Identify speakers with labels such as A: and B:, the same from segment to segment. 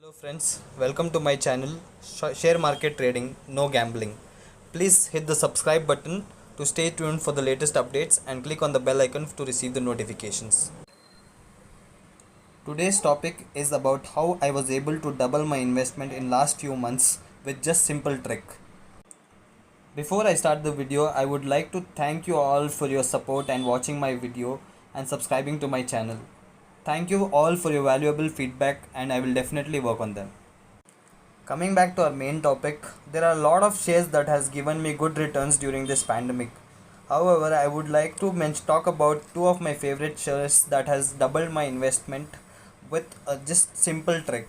A: Hello friends, welcome to my channel Share Market Trading No Gambling. Please hit the subscribe button to stay tuned for the latest updates and click on the bell icon to receive the notifications. Today's topic is about how I was able to double my investment in last few months with just simple trick. Before I start the video, I would like to thank you all for your support and watching my video and subscribing to my channel. Thank you all for your valuable feedback and I will definitely work on them. Coming back to our main topic, there are a lot of shares that has given me good returns during this pandemic. However, I would like to talk about two of my favorite shares that has doubled my investment with a just simple trick.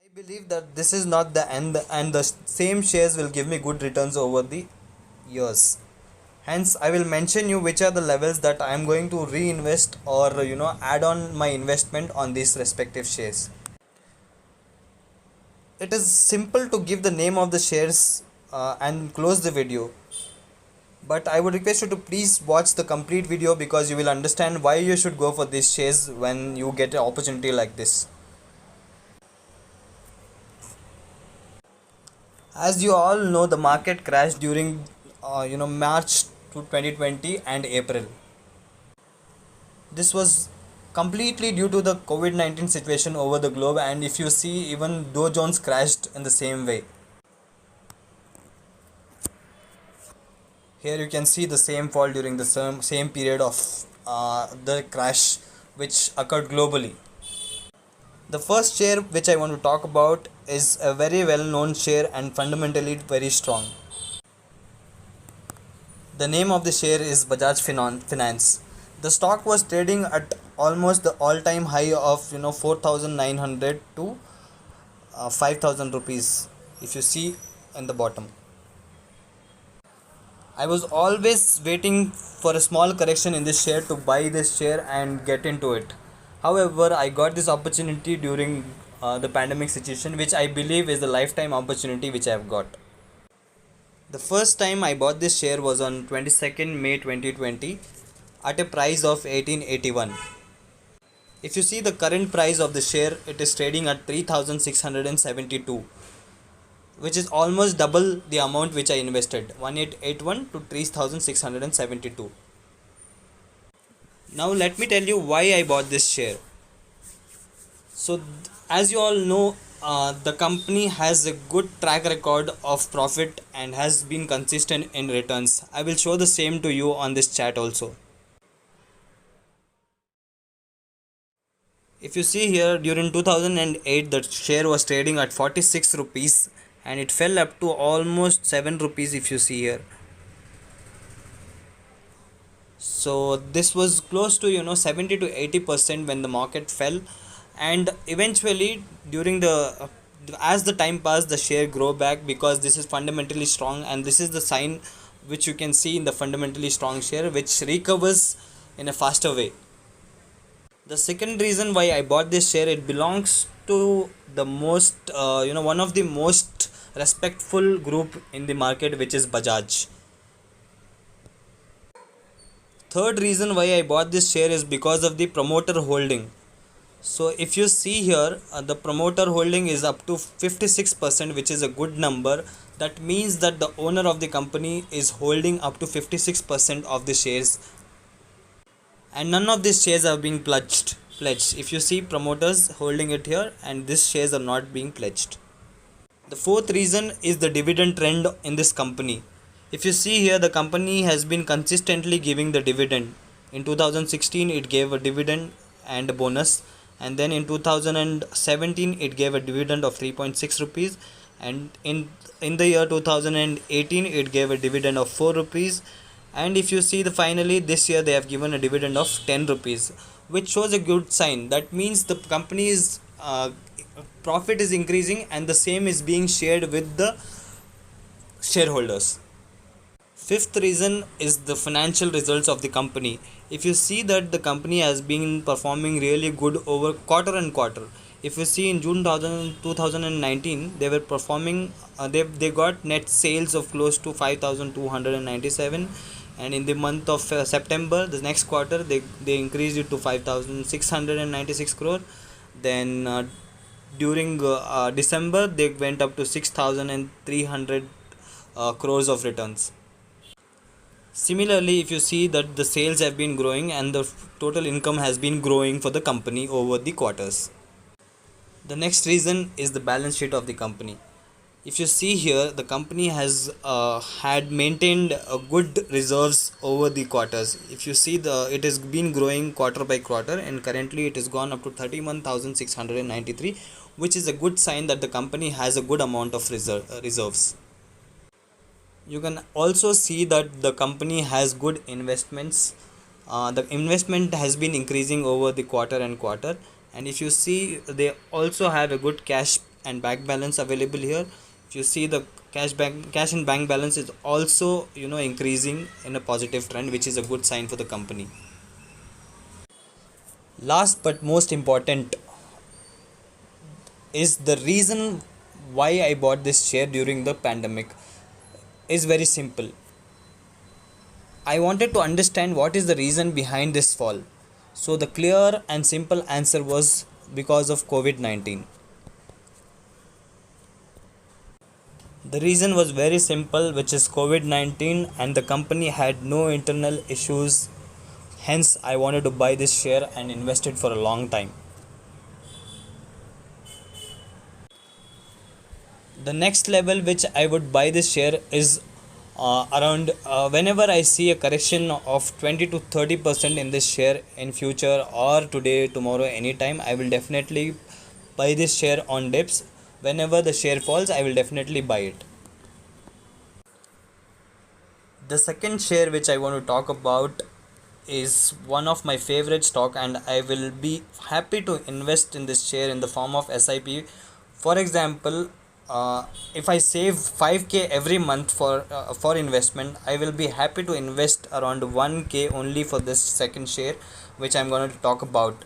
A: I believe that this is not the end and the same shares will give me good returns over the years. Hence, I will mention you which are the levels that I am going to reinvest or add on my investment on these respective shares. It is simple to give the name of the shares and close the video, but I would request you to please watch the complete video because you will understand why you should go for these shares when you get an opportunity like this. As you all know, the market crashed during March to 2020 and April. This was completely due to the COVID-19 situation over the globe, and if you see, even Dow Jones crashed in the same way. Here you can see the same fall during the same period of the crash which occurred globally. The first share which I want to talk about is a very well known share and fundamentally very strong. The name of the share is Bajaj Finance. The stock was trading at almost the all-time high of 4,900 to 5,000 rupees. If you see in the bottom, I was always waiting for a small correction in this share to buy this share and get into it. However, I got this opportunity during the pandemic situation, which I believe is the lifetime opportunity which I have got. The first time I bought this share was on 22nd May 2020 at a price of 1881. If you see the current price of the share, it is trading at 3672, which is almost double the amount which I invested, 1881 to 3672. Now let me tell you why I bought this share. So as you all know, the company has a good track record of profit and has been consistent in returns. I will show the same to you on this chat also. If you see here, during 2008 the share was trading at 46 rupees and it fell up to almost 7 rupees if you see here. So this was close to 70 to 80% when the market fell, and eventually during the as the time passed the share grow back because this is fundamentally strong, and this is the sign which you can see in the fundamentally strong share which recovers in a faster way. The second reason why I bought this share, it belongs to the most one of the most respectful group in the market, which is Bajaj. Third reason why I bought this share is because of the promoter holding. So if you see here, the promoter holding is up to 56%, which is a good number. That means that the owner of the company is holding up to 56% of the shares, and none of these shares are being pledged. If you see, promoters holding it here and these shares are not being pledged. The fourth reason is the dividend trend in this company. If you see here, the company has been consistently giving the dividend. In 2016 it gave a dividend and a bonus, and then in 2017 it gave a dividend of 3.6 rupees, and in the year 2018 it gave a dividend of 4 rupees, and if you see the finally this year they have given a dividend of 10 rupees, which shows a good sign. That means the company's profit is increasing and the same is being shared with the shareholders. Fifth reason is the financial results of the company. If you see that the company has been performing really good over quarter and quarter. If you see in June 2019 they were performing, they got net sales of close to 5297, and in the month of September, the next quarter, they increased it to 5696 crore. Then during December they went up to 6,300 crores of returns. Similarly, if you see that the sales have been growing and the total income has been growing for the company over the quarters. The next reason is the balance sheet of the company. If you see here, the company has had maintained a good reserves over the quarters. If you see, it has been growing quarter by quarter, and currently it has gone up to 31,693, which is a good sign that the company has a good amount of reserves. You can also see that the company has good investments. The investment has been increasing over the quarter and quarter, and if you see, they also have a good cash and bank balance available here. If you see, the cash and bank balance is also increasing in a positive trend, which is a good sign for the company. Last but most important is the reason why I bought this share during the pandemic is very simple. I wanted to understand what is the reason behind this fall. So the clear and simple answer was because of COVID-19. The reason was very simple, which is COVID-19, and the company had no internal issues. Hence, I wanted to buy this share and invest it for a long time. The next level which I would buy this share is around whenever I see a correction of 20 to 30% in this share in future, or today, tomorrow, anytime, I will definitely buy this share on dips. Whenever the share falls, I will definitely buy it. The second share which I want to talk about is one of my favorite stock, and I will be happy to invest in this share in the form of SIP. For example, if I save 5k every month for investment, I will be happy to invest around 1k only for this second share, which I'm going to talk about.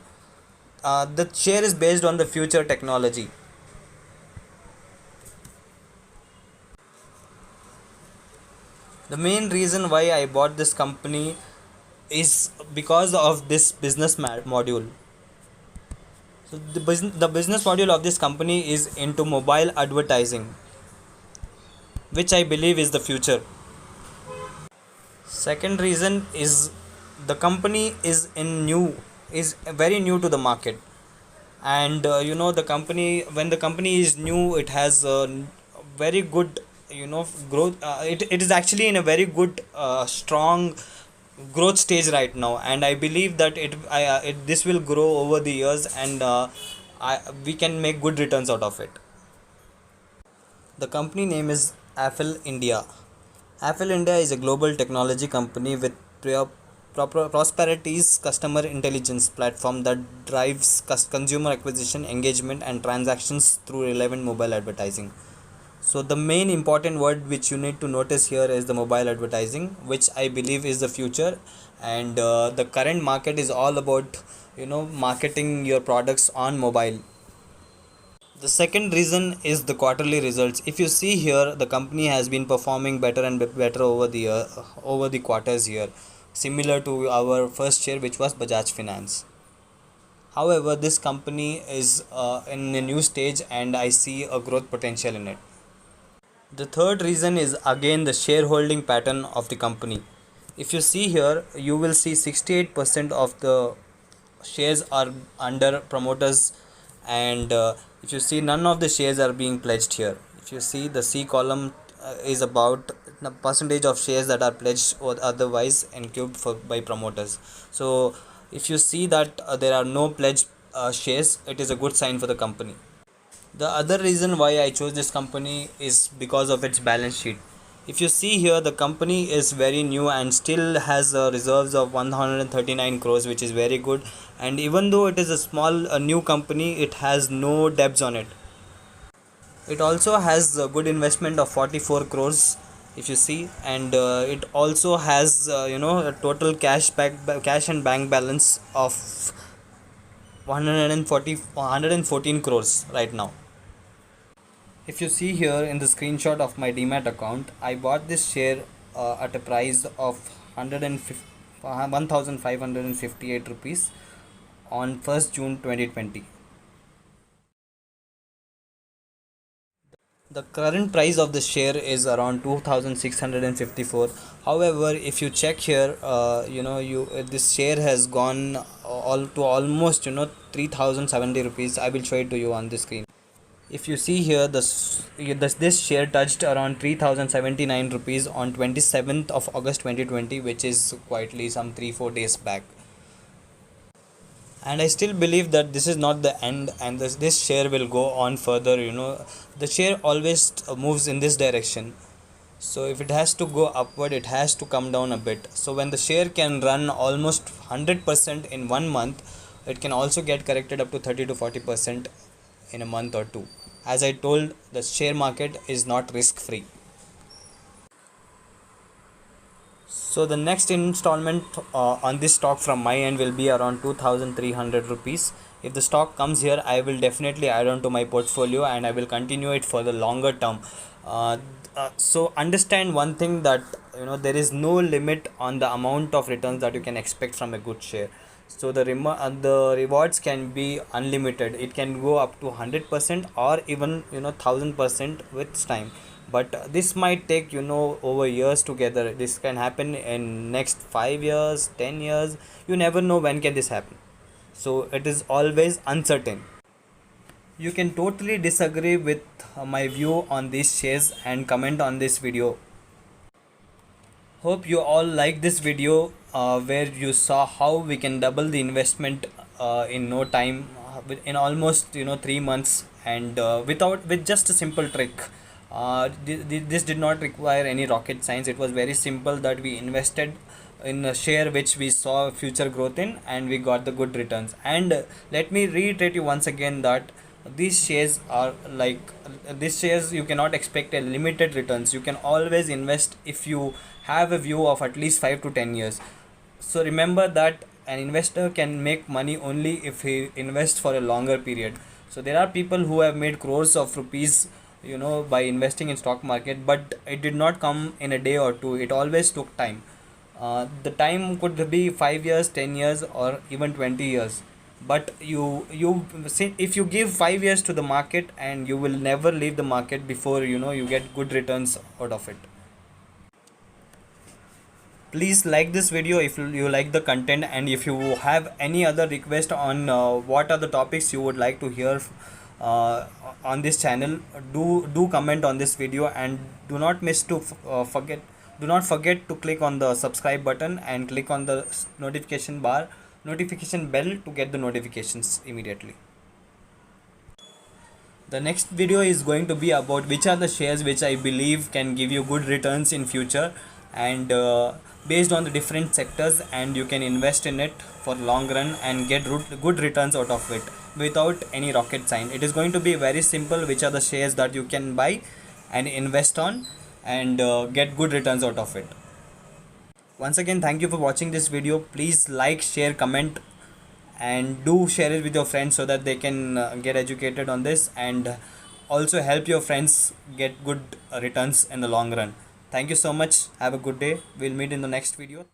A: The share is based on the future technology. The main reason why I bought this company is because of this business module. So the business module of this company is into mobile advertising, which I believe is the future. Second reason is the company is very new to the market, and the company, when the company is new, it has a very good growth. It is actually in a very good strong growth stage right now, and I believe that this will grow over the years, and we can make good returns out of it. The company name is Apple India. Apple India is a global technology company with Prosperity's customer intelligence platform that drives consumer acquisition, engagement, and transactions through relevant mobile advertising. So the main important word which you need to notice here is the mobile advertising, which I believe is the future, and the current market is all about marketing your products on mobile. The second reason is the quarterly results. If you see here, the company has been performing better and better over the quarters here, similar to our first share, which was Bajaj Finance. However, this company is in a new stage, and I see a growth potential in it. The third reason is again the shareholding pattern of the company. If you see here, you will see 68% of the shares are under promoters, and if you see, none of the shares are being pledged here. If you see, the C column is about the percentage of shares that are pledged or otherwise encubed by promoters. So if you see that there are no pledged shares, it is a good sign for the company. The other reason why I chose this company is because of its balance sheet. If you see here, the company is very new and still has reserves of 139 crores, which is very good. And even though it is a new company, it has no debts on it. It also has a good investment of 44 crores, if you see, and it also has a total cash and bank balance of 114 crores right now. If you see here in the screenshot of my demat account, I bought this share at a price of 1558 rupees on 1st June 2020. The current price of the share is around 2654. However, if you check here, you this share has gone all to almost 3070 rupees. I will show it to you on the screen. If you see here, this share touched around 3079 rupees on 27th of August 2020, which is quietly some 3-4 days back. And I still believe that this is not the end, and this share will go on further. The share always moves in this direction. So if it has to go upward, it has to come down a bit. So when the share can run almost 100% in 1 month, it can also get corrected up to 30 to 40% in a month or two. As I told, the share market is not risk free. So the next installment on this stock from my end will be around 2300 rupees. If the stock comes here, I will definitely add on to my portfolio and I will continue it for the longer term. So understand one thing, that there is no limit on the amount of returns that you can expect from a good share. So the rewards can be unlimited. It can go up to 100% or even 1000% with time. But this might take over years together. This can happen in next 5 years, 10 years. You never know when can this happen. So it is always uncertain. You can totally disagree with my view on these shares and comment on this video. Hope you all like this video where you saw how we can double the investment in no time, in almost 3 months, and with just a simple trick. This did not require any rocket science. It was very simple, that we invested in a share which we saw future growth in, and we got the good returns. And let me reiterate you once again that these shares are like these shares you cannot expect a limited returns. You can always invest if you have a view of at least 5 to 10 years. So remember that an investor can make money only if he invests for a longer period. So there are people who have made crores of rupees by investing in stock market, but it did not come in a day or two. It always took time. The time could be 5 years, 10 years, or even 20 years. But you see, if you give 5 years to the market, and you will never leave the market before you get good returns out of it. Please like this video if you like the content, and if you have any other request on what are the topics you would like to hear uh, on this channel, do comment on this video, and do not miss to forget do not forget to click on the subscribe button and click on the notification bell to get the notifications immediately. The next video is going to be about which are the shares which I believe can give you good returns in future, and based on the different sectors, and you can invest in it for long run and get good returns out of it without any rocket science. It is going to be very simple, which are the shares that you can buy and invest on, and get good returns out of it. Once again, thank you for watching this video. Please like, share, comment, and do share it with your friends so that they can get educated on this, and also help your friends get good returns in the long run. Thank you so much. Have a good day. We'll meet in the next video.